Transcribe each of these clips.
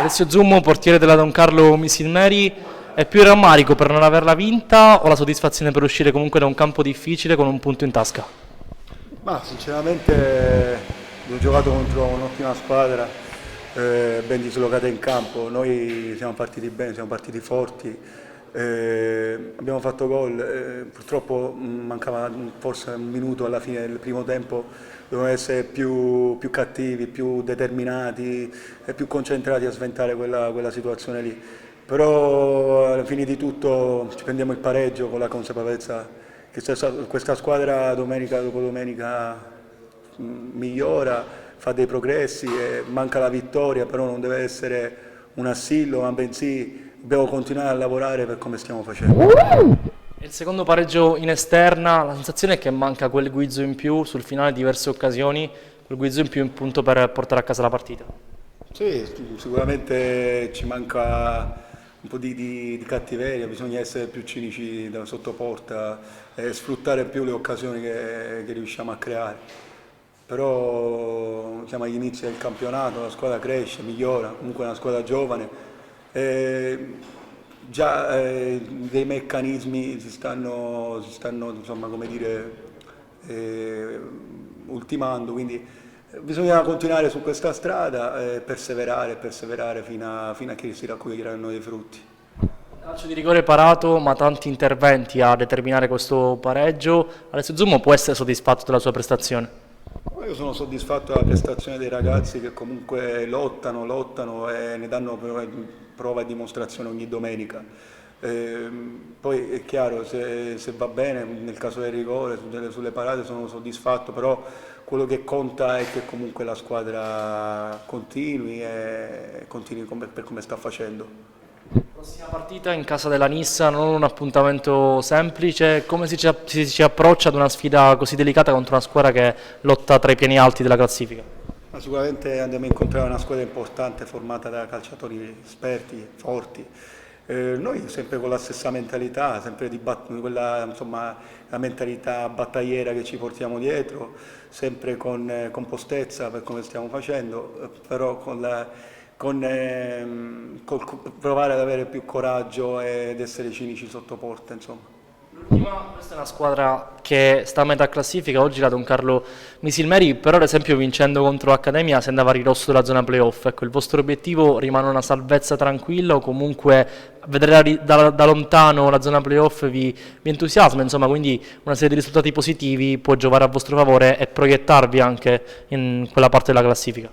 Alessio Zummo, portiere della Don Carlo Misilmeri, è più il rammarico per non averla vinta o la soddisfazione per uscire comunque da un campo difficile con un punto in tasca? Ma sinceramente abbiamo giocato contro un'ottima squadra, ben dislocata in campo. Noi siamo partiti bene, siamo partiti forti, abbiamo fatto gol. Purtroppo mancava forse un minuto alla fine del primo tempo, dovevamo essere più cattivi, più determinati e più concentrati a sventare quella situazione lì. Però alla fine di tutto ci prendiamo il pareggio con la consapevolezza che questa squadra domenica dopo domenica migliora, fa dei progressi e manca la vittoria, però non deve essere un assillo, ma bensì dobbiamo continuare a lavorare per come stiamo facendo. Il secondo pareggio in esterna, la sensazione è che manca quel guizzo in più sul finale di diverse occasioni, quel guizzo in più in punto per portare a casa la partita. Sì, sicuramente ci manca un po' di cattiveria, bisogna essere più cinici da sottoporta e sfruttare più le occasioni che riusciamo a creare. Però siamo agli inizi del campionato, la squadra cresce, migliora, comunque è una squadra giovane. E già dei meccanismi si stanno insomma, come dire, eh, ultimando, quindi bisogna continuare su questa strada e perseverare fino a che si raccoglieranno dei frutti. Calcio di rigore parato, ma tanti interventi a determinare questo pareggio. Alessio Zummo può essere soddisfatto della sua prestazione. Io sono soddisfatto della prestazione dei ragazzi che comunque lottano e ne danno prova e dimostrazione ogni domenica. Poi è chiaro, se va bene, nel caso del rigore, sulle parate sono soddisfatto, però quello che conta è che comunque la squadra continui e continui per come sta facendo. Prossima partita in casa della Nissa, non un appuntamento semplice. Come si ci approccia ad una sfida così delicata contro una squadra che lotta tra i piani alti della classifica? Ma sicuramente andiamo a incontrare una squadra importante formata da calciatori esperti, forti. Noi sempre con la stessa mentalità, sempre quella, insomma, la mentalità battagliera che ci portiamo dietro, sempre con compostezza per come stiamo facendo, però provare ad avere più coraggio ed essere cinici sotto porta, insomma. Questa è una squadra che sta a metà classifica, oggi la Don Carlo Misilmeri, però ad esempio vincendo contro l'Accademia si andava a ridosso della zona playoff. Ecco, il vostro obiettivo rimane una salvezza tranquilla o comunque vedere da lontano la zona playoff vi entusiasma, insomma, quindi una serie di risultati positivi può giovare a vostro favore e proiettarvi anche in quella parte della classifica.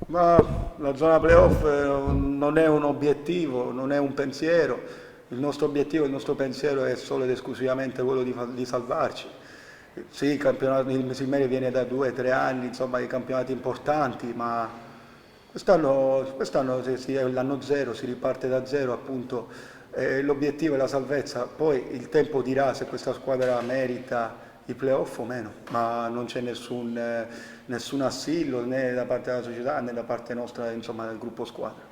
Ma la zona playoff non è un obiettivo, non è un pensiero. Il nostro obiettivo, il nostro pensiero è solo ed esclusivamente quello di salvarci. Sì, il Misilmeri viene da 2 o 3 anni, insomma, di campionati importanti, ma quest'anno è l'anno zero, si riparte da zero, appunto. L'obiettivo è la salvezza, poi il tempo dirà se questa squadra merita i playoff o meno, ma non c'è nessun assillo né da parte della società né da parte nostra, insomma, del gruppo squadra.